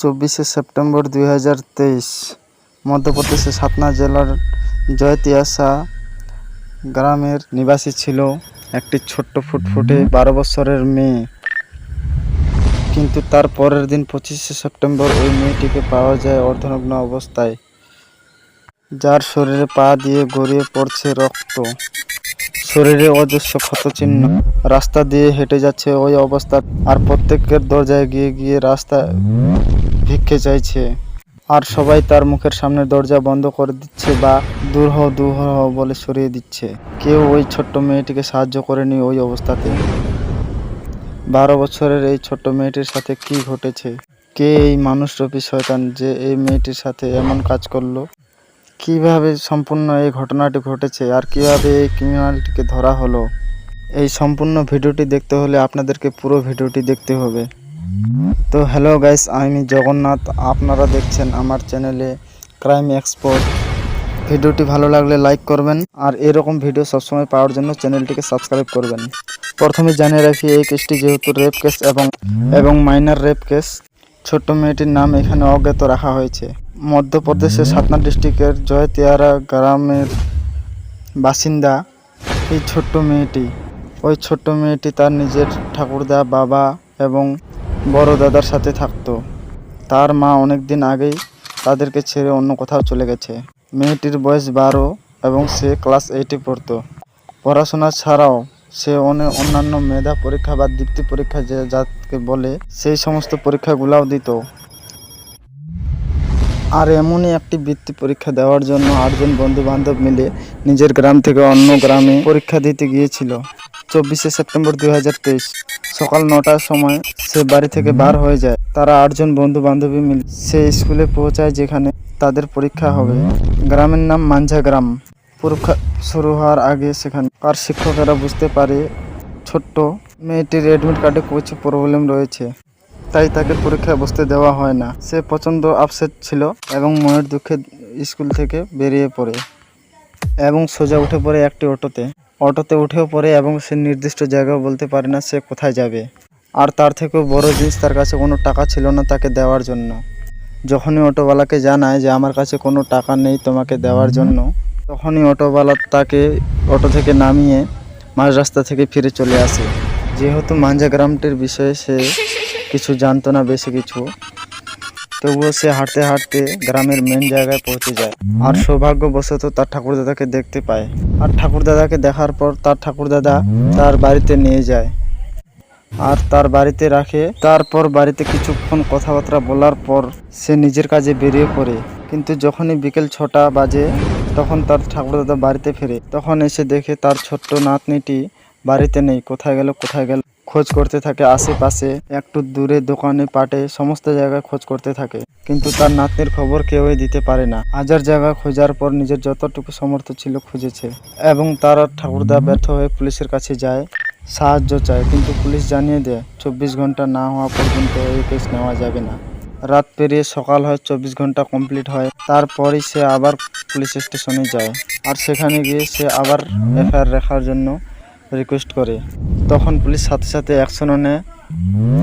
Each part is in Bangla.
24শে সেপ্টেম্বর 2023 মধ্যপ্রদেশের সাতনা জেলার জয়তিয়াসা গ্রামের নিবাসী ছিল একটি ছোট্ট ফুটফুটে 12 বছরের মেয়ে। কিন্তু তার পরের দিন 25শে সেপ্টেম্বর ওই মেয়েটিকে পাওয়া যায় অর্ধনগ্ন অবস্থায়, যার শরীরে পা দিয়ে গড়িয়ে পড়ছে রক্ত, শরীরে অজস্র ক্ষতচিহ্ন। রাস্তা দিয়ে হেঁটে যাচ্ছে ওই অবস্থা, আর প্রত্যেকের দরজায় গিয়ে গিয়ে রাস্তা ভিক্ষে চাইছে। আর সবাই তার মুখের সামনে দরজা বন্ধ করে দিচ্ছে বা দূর হও দূর হও বলে সরিয়ে দিচ্ছে। কেউ ওই ছোট্ট মেয়েটিকে সাহায্য করেনি ওই অবস্থাতে। 12 বছরের এই ছোট্ট মেয়েটির সাথে কি ঘটেছে? কে এই মানুষরূপী শয়তান যে এই মেয়েটির সাথে এমন কাজ করলো? কিভাবে সম্পূর্ণ এই ঘটনাটি ঘটেছে আর কিভাবে এই ক্রিমিনালটিকে ধরা হলো? এই সম্পূর্ণ ভিডিওটি দেখতে হলে আপনাদেরকে পুরো ভিডিওটি দেখতে হবে। তো হ্যালো গাইস, আমি জগন্নাথ, আপনারা দেখছেন আমার চ্যানেলে ক্রাইম এক্সপার্ট। ভিডিওটি ভালো লাগলে লাইক করবেন আর এরকম ভিডিও সবসময় পাওয়ার জন্য চ্যানেলটিকে সাবস্ক্রাইব করবেন। প্রথমে জানিয়ে রাখি, এই কেসটি যেহেতু রেপ কেস এবং মাইনার রেপ কেস, ছোট্ট মেয়েটির নাম এখানে অজ্ঞাত রাখা হয়েছে। মধ্যপ্রদেশের সাতনা ডিস্ট্রিক্টের জয়তিয়ারা গ্রামের বাসিন্দা এই ছোট্ট মেয়েটি। ওই ছোট্ট মেয়েটি তার নিজের ঠাকুরদা, বাবা এবং বড় দাদার সাথে থাকতো। তার মা অনেক দিন আগেই তাদেরকে ছেড়ে অন্য কোথাও চলে গেছে। মেয়েটির বয়স 12 এবং সে ক্লাস 8-এ পড়তো। পড়াশোনা ছাড়াও সে অন্যান্য মেধা পরীক্ষা বা দীপ্তি পরীক্ষা যাকে বলে, সেই সমস্ত পরীক্ষাগুলাও দিত। আর এমনই একটি বৃত্তি পরীক্ষা দেওয়ার জন্য 8 জন বন্ধু বান্ধব মিলে নিজের গ্রাম থেকে অন্য গ্রামে পরীক্ষা দিতে গিয়েছিল। 24শে সেপ্টেম্বর 2023 সকাল 9টার সময় সে বাড়ি থেকে বার হয়ে যায়। তারা 8 জন বন্ধু বান্ধবী মিলে সে স্কুলে পৌঁছায় যেখানে তাদের পরীক্ষা হবে। গ্রামের নাম মাঞ্ঝা গ্রাম। পরীক্ষা শুরু হওয়ার আগে সেখানে আর শিক্ষকেরা বুঝতে পারে ছোট্ট মেয়েটির অ্যাডমিট কার্ডে কিছু প্রবলেম রয়েছে, তাই তাকে পরীক্ষায় বসতে দেওয়া হয় না। সে প্রচণ্ড আপসেট ছিল এবং মনের দুঃখে স্কুল থেকে বেরিয়ে পড়ে এবং সোজা উঠে পড়ে একটি অটোতে উঠেও পড়ে এবং সে নির্দিষ্ট জায়গাও বলতে পারে না সে কোথায় যাবে। আর তার থেকেও বড় জিনিস, তার কাছে কোনো টাকা ছিল না তাকে দেওয়ার জন্য। যখনই অটোওয়ালাকে জানায় যে আমার কাছে কোনো টাকা নেই তোমাকে দেওয়ার জন্য, তখনই অটোওয়ালা তাকে অটো থেকে নামিয়ে মাঝ রাস্তা থেকে ফিরে চলে আসে। যেহেতু মাঞ্ঝা গ্রামটির বিষয়ে সে কিছু জানতো না বেশি কিছু, তবুও সে হাঁটতে হাঁটতে গ্রামের মেন জায়গায় পৌঁছে যায়। আর সৌভাগ্যবশত তার ঠাকুরদাদাকে দেখতে পায়। আর ঠাকুরদাদাকে দেখার পর তার ঠাকুরদাদা তার বাড়িতে নিয়ে যায় আর তার বাড়িতে রাখে। তারপর বাড়িতে কিছুক্ষণ কথাবার্তা বলার পর সে নিজের কাজে বেরিয়ে পড়ে। কিন্তু যখনই বিকেল 6টা বাজে তখন তার ঠাকুরদাদা বাড়িতে ফেরে। তখন এসে দেখে তার ছোট্ট নাতনিটি বাড়িতে নেই। কোথায় গেল খোঁজ করতে থাকে আশেপাশে, একটু দূরে দোকানে, পাটে, সমস্ত জায়গায় খোঁজ করতে থাকে। কিন্তু তার নাতনির খবর কেউই দিতে পারে না। হাজার জায়গায় খোঁজার পর নিজের যতটুকু সামর্থ্য ছিল খুঁজেছে এবং তার ঠাকুরদা ব্যর্থ হয়ে পুলিশের কাছে যায়, সাহায্য চায়। কিন্তু পুলিশ জানিয়ে দেয় 24 ঘন্টা না হওয়া পর্যন্ত এই কেস নেওয়া যাবে না। রাত পেরিয়ে সকাল হয়, 24 ঘন্টা কমপ্লিট হয়। তারপরই সে আবার পুলিশ স্টেশনে যায় আর সেখানে গিয়ে সে আবার এফআইআর রাখার জন্য রিকোয়েস্ট করে। তখন পুলিশ সাথে সাথে অ্যাকশন নেয়।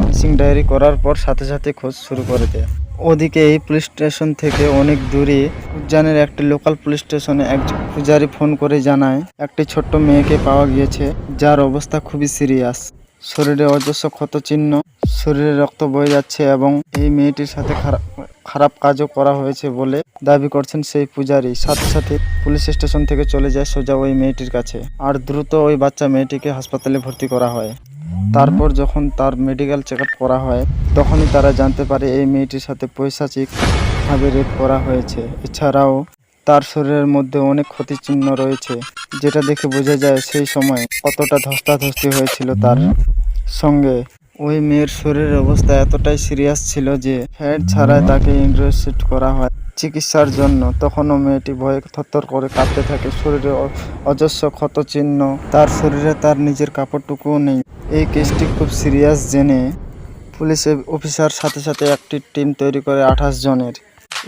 মিসিং ডায়েরি করার পর সাথে সাথে খোঁজ শুরু করে দেয়। ওদিকে এই পুলিশ স্টেশন থেকে অনেক দূরে উজ্জয়নের একটি লোকাল পুলিশ স্টেশনে একজন পূজারি ফোন করে জানায় একটি ছোট্ট মেয়েকে পাওয়া গিয়েছে, যার অবস্থা খুবই সিরিয়াস। শরীরে অজস্র ক্ষতচিহ্ন, শরীরে রক্ত বয়ে যাচ্ছে এবং এই মেয়েটির সাথে খারাপ কাজও করা হয়েছে বলে দাবি করছেন সেই পূজারি। সাথে সাথে পুলিশ স্টেশন থেকে চলে যায় সোজা ওই মেয়েটির কাছে আর দ্রুত ওই বাচ্চা মেয়েটিকে হাসপাতালে ভর্তি করা হয়। তারপর যখন তার মেডিকেল চেক আপ করা হয় তখনই তারা জানতে পারে এই মেয়েটির সাথে পৈশাচিকভাবে রেপ করা হয়েছে। এছাড়াও তার শরীরের মধ্যে অনেক ক্ষতচিহ্ন রয়েছে, যেটা দেখে বোঝা যায় সেই সময় কতটা ধস্তাধস্তি হয়েছিল তার সঙ্গে। ওই মেয়ের শরীরের অবস্থা এতটাই সিরিয়াস ছিল যে ফ্যাট ছাড়াই তাকে ইনভেস্টিগেট করা হয় চিকিৎসার জন্য। তখনও মেয়েটি ভয়ে থরথর করে কাঁপতে থাকে। শরীরে অজস্র ক্ষতচিহ্ন, তার শরীরে তার নিজের কাপড়টুকুও নেই। এই কেসটি খুব সিরিয়াস জেনে পুলিশ অফিসার সাথে সাথে একটি টিম তৈরি করে 28 জনের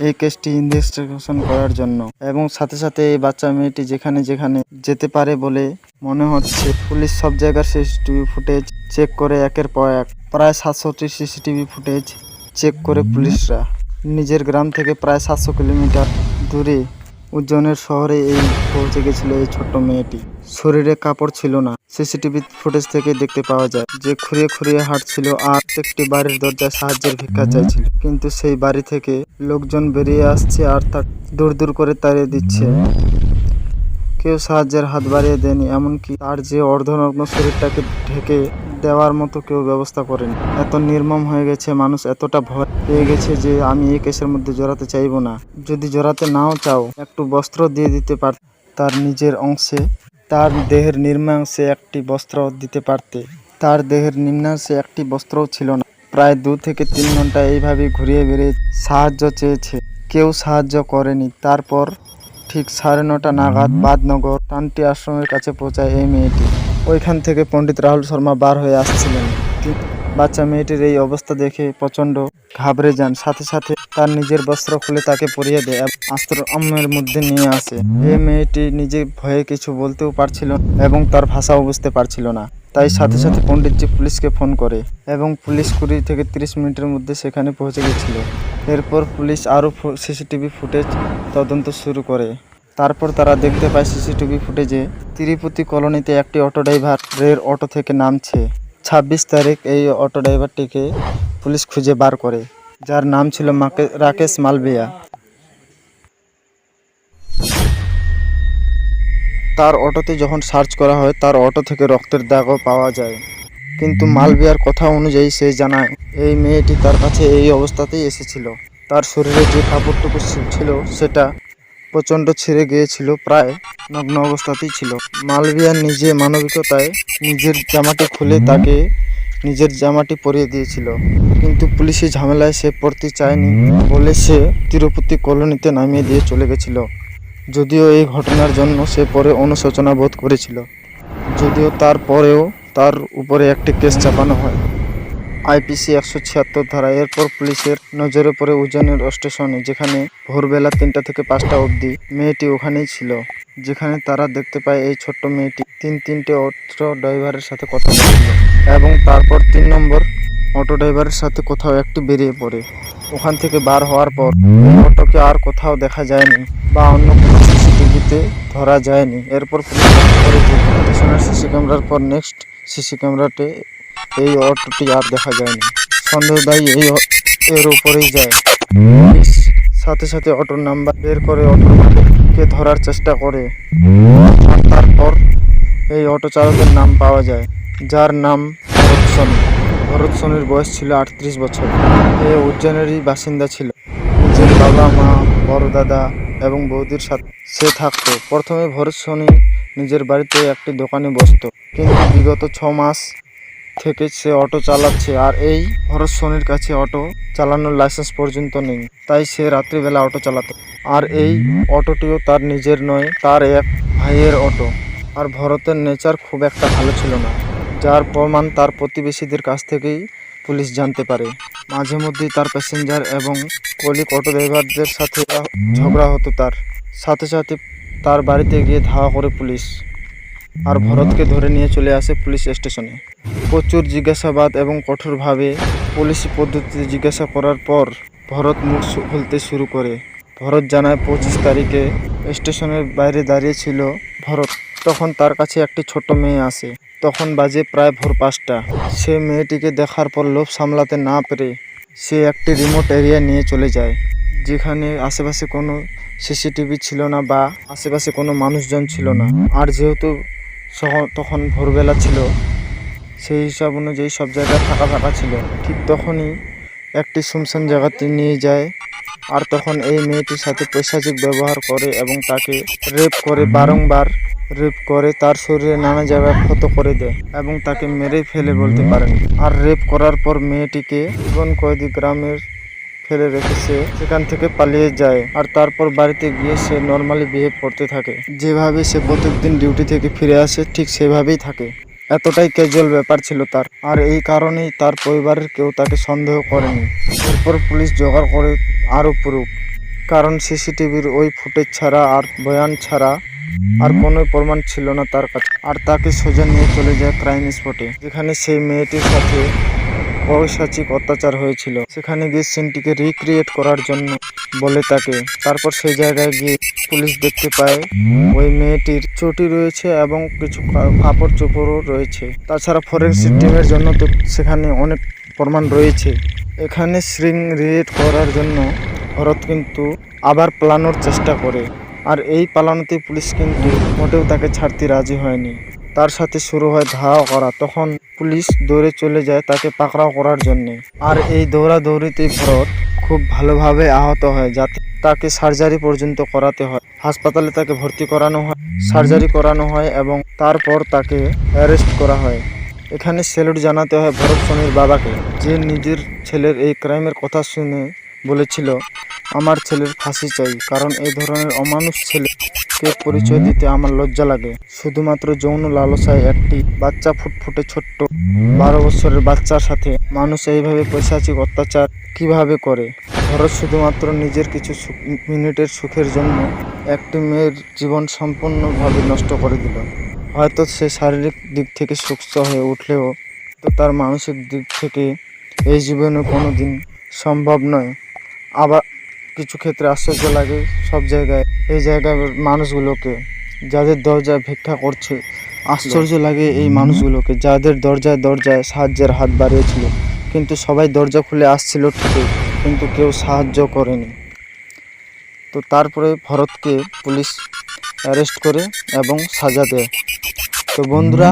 এই কেসটি ইনভেস্টিগেশন করার জন্য। এবং সাথে সাথে এই বাচ্চা মেয়েটি যেখানে যেখানে যেতে পারে বলে মনে হচ্ছে পুলিশ সব জায়গার সিসিটিভি ফুটেজ চেক করে একের পর এক প্রায় 700টি সিসিটিভি ফুটেজ চেক করে পুলিশরা। নিজের গ্রাম থেকে প্রায় 700 কিলোমিটার দূরে উজ্জয়নের শহরে পৌঁছে গেছিল এই ছোট্ট মেয়েটি। শরীরে কাপড় ছিল না। সিসিটিভি ফুটেজ থেকে দেখতে পাওয়া যায় যে খুঁড়িয়ে খুঁড়িয়ে হাঁটছিল আর একটি বাড়ির দরজায় সাহায্যের ভিক্ষা চাইছিল, কিন্তু সেই বাড়ি থেকে লোকজন বেরিয়ে আসছে আর তাকে দূর দূর করে তাড়িয়ে দিচ্ছে। কেউ সাহায্যের হাত বাড়িয়ে দেয়নি, এমনকি তার যে অর্ধনগ্ন শরীরটাকে ঢেকে দেওয়ার মতো কেউ ব্যবস্থা করেনি। এত নির্মম হয়ে গেছে মানুষ, এতটা ভয় পেয়ে গেছে যে আমি এই কেসের মধ্যে জড়াতে চাইবো না। যদি জড়াতে নাও চাও, একটু বস্ত্র দিয়ে দিতে পারতে, তার নিজের অংশে, তার দেহের নিম্নাংশে একটি বস্ত্র দিতে পারতে। তার দেহের নিম্নাংশে একটি বস্ত্রও ছিল না। প্রায় 2 থেকে 3 ঘন্টা এইভাবে ঘুরিয়ে বেরিয়ে সাহায্য চেয়েছে, কেউ সাহায্য করেনি। তারপর ঠিক 9:30 নাগাদ বাদনগর টানটি আশ্রমের কাছে পৌঁছায় এই মেয়েটি। ওইখান থেকে পণ্ডিত রাহুল শর্মা বার হয়ে আসছিলেন। বাচ্চা মেয়েটির এই অবস্থা দেখে প্রচণ্ড ঘাবড়ে যান। সাথে সাথে তার নিজের বস্ত্র খুলে তাকে পরিয়ে দেয় এবং আশ্রমের মধ্যে নিয়ে আসে। এই মেয়েটি নিজে ভয়ে কিছু বলতেও পারছিল এবং তার ভাষাও বুঝতে পারছিল না। তাই সাথে সাথে পণ্ডিতজি পুলিশকে ফোন করে এবং পুলিশ 20 থেকে 30 মিনিটের মধ্যে সেখানে পৌঁছে গেছিল। এরপর পুলিশ আরও সিসিটিভি ফুটেজ তদন্ত শুরু করে। তারপর তারা দেখতে পায় সিসিটিভি ফুটেজে তিরুপতি কলোনিতে একটি অটো ড্রাইভার রের অটো থেকে নামছে। 26 তারিখ এই অটো ড্রাইভারটিকে পুলিশ খুঁজে বার করে, যার নাম ছিল রাকেশ মালভিয়া। তার অটোতে যখন সার্চ করা হয়, তার অটো থেকে রক্তের দাগও পাওয়া যায়, কিন্তু মালভিয়ার কথা অনুযায়ী সে জানায় এই মেয়েটি তার কাছে এই অবস্থাতেই এসেছিল। তার শরীরে যে কাপড়টুকু ছিল সেটা প্রচণ্ড ছিঁড়ে গিয়েছিল, প্রায় নগ্ন অবস্থাতেই ছিল। মালভিয়া নিজে মানবিকতায় নিজের জামাটি খুলে তাকে নিজের জামাটি পরিয়ে দিয়েছিল, কিন্তু পুলিশি ঝামেলায় সে পড়তে চায়নি বলে সে তিরুপতি কলোনিতে নামিয়ে দিয়ে চলে গেছিল। যদিও এই ঘটনার জন্য সে পরে অনুশোচনা বোধ করেছিল, যদিও তারপরেও তার উপরে একটি কেস চাপানো হয় IPC 176 ধারা। এরপর পুলিশের নজরে পড়ে উজ্জয়নের স্টেশনে, যেখানে ভোরবেলা 3টা থেকে 5টা অবধি মেয়েটি ওখানেই ছিল, যেখানে তারা দেখতে পায় এই ছোট্ট মেয়েটি 3টে অটো ড্রাইভারের সাথে কথা বলছিল এবং তারপর 3 নম্বর অটো ড্রাইভারের সাথে কোথাও একটি বেরিয়ে পড়ে। ওখান থেকে বার হওয়ার পর অটোকে আর কোথাও দেখা যায়নি বা অন্য কোনো সিসিটিভিতে ধরা যায়নি। এরপর পুলিশ করে যে স্টেশনের সিসি ক্যামেরার পর নেক্সট সিসি ক্যামেরাতে এই অটোটি আর দেখা যায়নি। সন্দেহদায়ী এর উপরেই যায়। পুলিশ সাথে সাথে অটোর নাম্বার বের করে অটোর মালিককে ধরার চেষ্টা করে, আর তারপর এই অটো চালকের নাম পাওয়া যায়, যার নাম ভরত সোনি। ভরত সোনির বয়স ছিল 38 বছর। এ উজ্জয়নেরই বাসিন্দা ছিল। নিজের বাবা মা, বড় দাদা এবং বৌদির সাথে সে থাকতো। প্রথমে ভরত সোনি নিজের বাড়িতে একটি দোকানে বসতো, কিন্তু বিগত 6 মাস থেকে সে অটো চালাচ্ছে, আর এই ভরত সোনির কাছে অটো চালানোর লাইসেন্স পর্যন্ত নেই। তাই সে রাত্রিবেলা অটো চালাতো। আর এই অটোটিও তার নিজের নয়, তার এক ভাইয়ের অটো। আর ভরতের নেচার খুব একটা ভালো ছিল না, যার প্রমাণ তার প্রতিবেশীদের কাছ থেকেই পুলিশ জানতে পারে। মাঝে মধ্যেই তার প্যাসেঞ্জার এবং কলিগ অটো ড্রাইভারদের সাথে ঝগড়া হতো। তার সাথে সাথে তার বাড়িতে গিয়ে ধাওয়া করে পুলিশ, আর ভরতকে ধরে নিয়ে চলে আসে পুলিশ স্টেশনে। প্রচুর জিজ্ঞাসাবাদ এবং কঠোরভাবে পুলিশি পদ্ধতিতে জিজ্ঞাসা করার পর ভরত মুখ খুলতে শুরু করে। ভরত জানায় 25 তারিখে স্টেশনের বাইরে দাঁড়িয়ে ছিল ভরত। তখন তার কাছে একটি ছোট মেয়ে আসে। তখন বাজে প্রায় ভোর 5টা। সে মেয়েটিকে দেখার পর লোভ সামলাতে না পেরে সে একটি রিমোট এরিয়া নিয়ে চলে যায়, যেখানে আশেপাশে কোনো সিসিটিভি ছিল না বা আশেপাশে কোনো মানুষজন ছিল না। আর যেহেতু তখন ভোরবেলা ছিল, সেই হিসাব অনুযায়ী সব জায়গায় ফাঁকা ফাঁকা ছিল। ঠিক তখনই একটি শুনশান জায়গাতে নিয়ে যায়, আর তখন এই মেয়েটির সাথে পৈশাচিক ব্যবহার করে এবং তাকে রেপ করে, বারংবার রেপ করে, তার শরীরে নানা জায়গায় ক্ষত করে দেয় এবং তাকে মেরে ফেলে বলতে পারেন। আর রেপ করার পর মেয়েটিকে জীবন কয়েদি গ্রামের ফেলে রেখে সে সেখান থেকে পালিয়ে যায়। আর তারপর বাড়িতে গিয়ে সে নর্মালি বিহেভ করতে থাকে, যেভাবে সে প্রত্যেকদিন ডিউটি থেকে ফিরে আসে ঠিক সেভাবেই থাকে। এতটাই ক্যাজুয়াল ব্যাপার ছিল তার, আর এই কারণেই তার পরিবারের কেউ তাকে সন্দেহ করেনি। এরপর পুলিশ জোগাড় করে আরও প্রুফ, কারণ সিসিটিভির ওই ফুটেজ ছাড়া আর বয়ান ছাড়া আর কোনো প্রমাণ ছিল না তার কাছে। আর তাকে সোজা নিয়ে চলে যায় ক্রাইম স্পটে, যেখানে সেই মেয়েটির সাথে পৈশাচিক অত্যাচার হয়েছিল। সেখানে গিয়ে সিনটিকে রিক্রিয়েট করার জন্য বলে তাকে। তারপর সেই জায়গায় গিয়ে পুলিশ দেখতে পায় ওই মেয়েটির চটি রয়েছে এবং কিছু কাপড় চোপড়ও রয়েছে। তাছাড়া ফরেনসিক টিমের জন্য তো সেখানে অনেক প্রমাণ রয়েছে। এখানে স্ট্রিং রিয়েট করার জন্য ভরত কিন্তু আবার পালানোর চেষ্টা করে, আর এই পালানোতে পুলিশ কিন্তু মোটেও তাকে ছাড়তে রাজি হয়নি। তার সাথে শুরু হয় ধাওয়া করা। তখন পুলিশ দৌড়ে চলে যায় তাকে পাকড়াও করার জন্য। আর এই দৌড়াদৌড়িতে ভরত খুব ভালোভাবে আহত হয়, যাতে তাকে সার্জারি পর্যন্ত করাতে হয়। হাসপাতালে তাকে ভর্তি করানো হয়, সার্জারি করানো হয় এবং তারপর তাকে অ্যারেস্ট করা হয়। এখানে স্যালুট জানাতে হয় ভরত স্বামীর বাবাকে, যে নিজের ছেলের এই ক্রাইমের কথা শুনে বলেছিল আমার ছেলের ফাঁসি চাই, কারণ এই ধরনের অমানুষ ছেলেকে পরিচয় দিতে আমার লজ্জা লাগে। শুধুমাত্র যৌন লালসায় একটি বাচ্চা, ফুটফুটে ছোট্ট 12 বছরের বাচ্চার সাথে মানুষ এইভাবে পৈশাচিক অত্যাচার কিভাবে করে। ভরত শুধুমাত্র নিজের কিছু মিনিটের সুখের জন্য একটি মেয়ের জীবন সম্পূর্ণভাবে নষ্ট করে দিল। হয়তো সে শারীরিক দিক থেকে সুস্থ হয়ে উঠলেও তো তার মানসিক দিক থেকে এই জীবনে কোনো দিন সম্ভব নয়। আবার কিছু ক্ষেত্রে আশ্চর্য লাগে সব জায়গায় এই জায়গার মানুষগুলোকে, যাদের দরজায় ভিক্ষা করছে। আশ্চর্য লাগে এই মানুষগুলোকে, যাদের দরজায় দরজায় সাহায্যের হাত বাড়িয়েছিল, কিন্তু সবাই দরজা খুলে আসছিল ঠিকই, কিন্তু কেউ সাহায্য করেনি। তো তারপরে ভরতকে পুলিশ অ্যারেস্ট করে এবং সাজা দেয়। তো বন্ধুরা,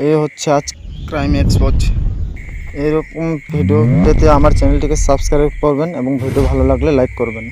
এই হচ্ছে আজ ক্রাইম এক্সপোজ। এরকম ভিডিও পেতে আমার চ্যানেলটিকে সাবস্ক্রাইব করবেন এবং ভিডিও ভালো লাগলে লাইক করবেন।